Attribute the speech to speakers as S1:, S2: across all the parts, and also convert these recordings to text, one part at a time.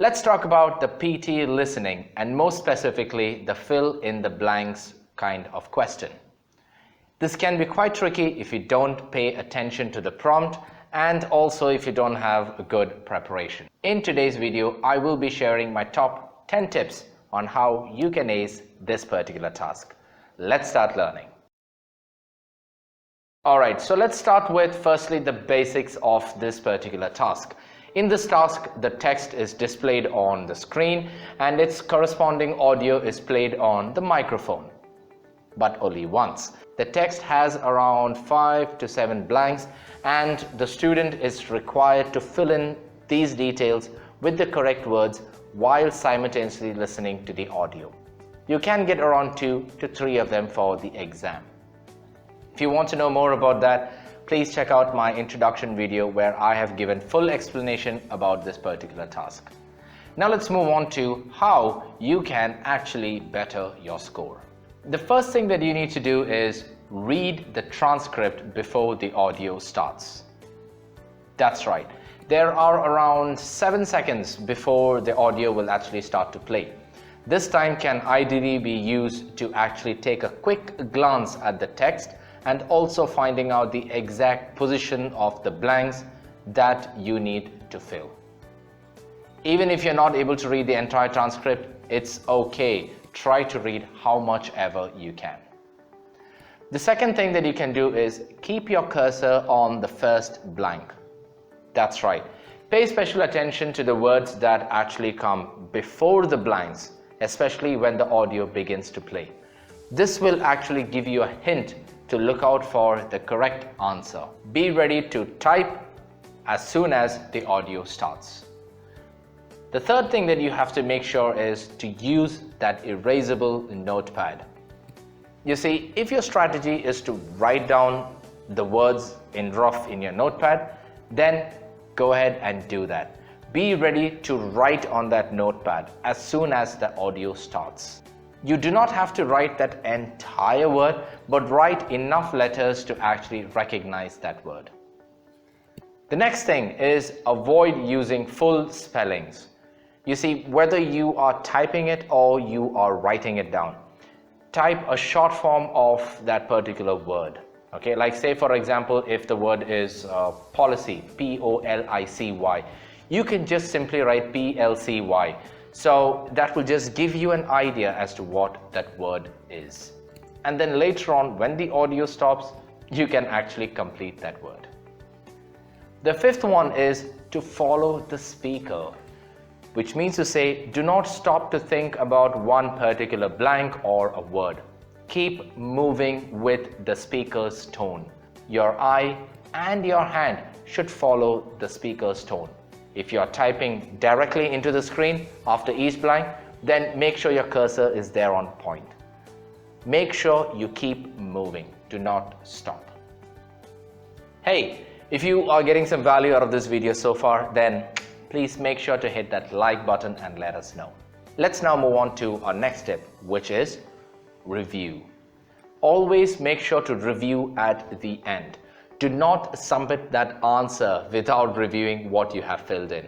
S1: Let's talk about the PTE listening and more specifically the fill in the blanks kind of question. This can be quite tricky if you don't pay attention to the prompt and also if you don't have a good preparation. In today's video, I will be sharing my top 10 tips on how you can ace this particular task. Let's start learning. Alright, so let's start with firstly the basics of this particular task. In this task, the text is displayed on the screen and its corresponding audio is played on the microphone, but only once. The text has around 5 to 7 blanks and the student is required to fill in these details with the correct words while simultaneously listening to the audio. You can get around 2 to 3 of them for the exam. If you want to know more about that, please check out my introduction video where I have given full explanation about this particular task. Now let's move on to how you can actually better your score. The first thing that you need to do is read the transcript before the audio starts. That's right. There are around 7 seconds before the audio will actually start to play. This time can ideally be used to actually take a quick glance at the text and also finding out the exact position of the blanks that you need to fill. Even if you're not able to read the entire transcript, it's okay. Try to read how much ever you can. The second thing that you can do is keep your cursor on the first blank. That's right. Pay special attention to the words that actually come before the blanks, especially when the audio begins to play. This will actually give you a hint to look out for the correct answer. Be ready to type as soon as the audio starts. The third thing that you have to make sure is to use that erasable notepad. You see, if your strategy is to write down the words in rough in your notepad, then go ahead and do that. Be ready to write on that notepad as soon as the audio starts. You do not have to write that entire word, but write enough letters to actually recognize that word. The next thing is avoid using full spellings. You see, whether you are typing it or you are writing it down, type a short form of that particular word. Okay, like say for example, if the word is policy, P-O-L-I-C-Y, you can just simply write P-L-C-Y. So that will just give you an idea as to what that word is. And then later on, when the audio stops, you can actually complete that word. The fifth one is to follow the speaker, which means to say, do not stop to think about one particular blank or a word. Keep moving with the speaker's tone. Your eye and your hand should follow the speaker's tone. If you are typing directly into the screen after each blank, then make sure your cursor is there on point. Make sure you keep moving. Do not stop. Hey, if you are getting some value out of this video so far, then please make sure to hit that like button and let us know. Let's now move on to our next tip, which is review. Always make sure to review at the end. Do not submit that answer without reviewing what you have filled in.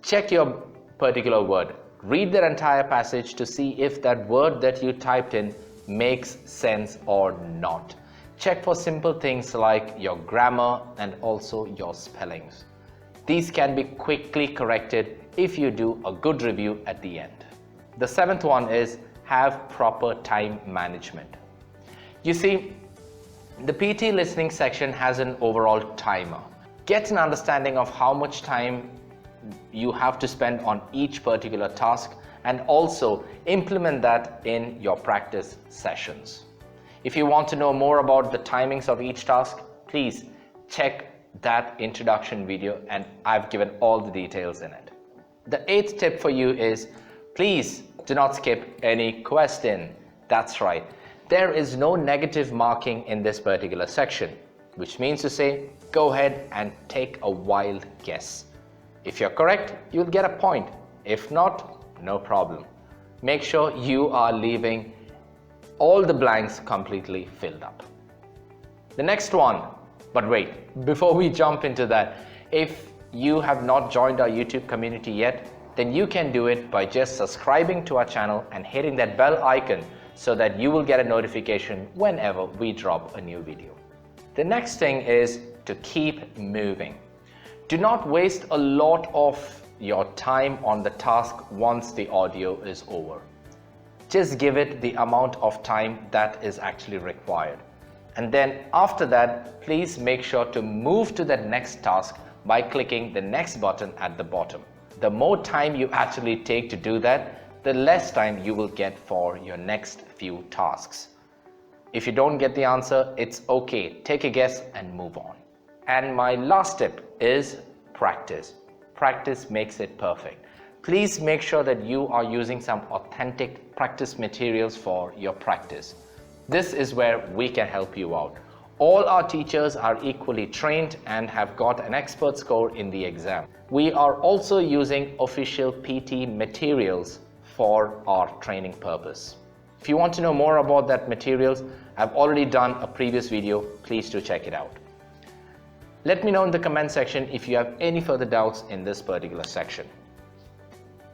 S1: Check your particular word. Read the entire passage to see if that word that you typed in makes sense or not. Check for simple things like your grammar and also your spellings. These can be quickly corrected if you do a good review at the end. The seventh one is have proper time management. You see, the PT listening section has an overall timer. Get an understanding of how much time you have to spend on each particular task and also implement that in your practice sessions. If you want to know more about the timings of each task, please check that introduction video and I've given all the details in it. The eighth tip for you is please do not skip any question. That's right. There is no negative marking in this particular section, which means to say, go ahead and take a wild guess. If you're correct, you'll get a point. If not, no problem. Make sure you are leaving all the blanks completely filled up. The next one, but wait, before we jump into that, if you have not joined our YouTube community yet, then you can do it by just subscribing to our channel and hitting that bell icon so that you will get a notification whenever we drop a new video. The next thing is to keep moving. Do not waste a lot of your time on the task once the audio is over. Just give it the amount of time that is actually required. And then after that, please make sure to move to that next task by clicking the next button at the bottom. The more time you actually take to do that, the less time you will get for your next few tasks. If you don't get the answer, it's okay. Take a guess and move on. And my last tip is practice. Practice makes it perfect. Please make sure that you are using some authentic practice materials for your practice. This is where we can help you out. All our teachers are equally trained and have got an expert score in the exam. We are also using official PTE materials for our training purpose. If you want to know more about that materials, I've already done a previous video. Please do check it out. Let me know in the comment section if you have any further doubts in this particular section.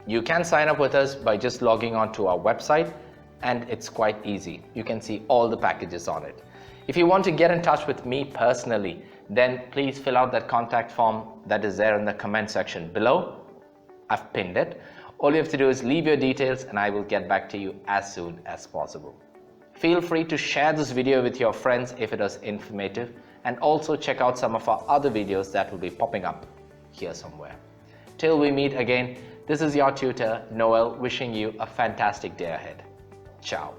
S1: You can sign up with us by just logging on to our website, and it's quite easy. You can see all the packages on it. If you want to get in touch with me personally, then please fill out that contact form that is there in the comment section below. I've pinned it. All you have to do is leave your details and I will get back to you as soon as possible. Feel free to share this video with your friends if it was informative, and also check out some of our other videos that will be popping up here somewhere. Till we meet again, this is your tutor, Noel, wishing you a fantastic day ahead. Ciao.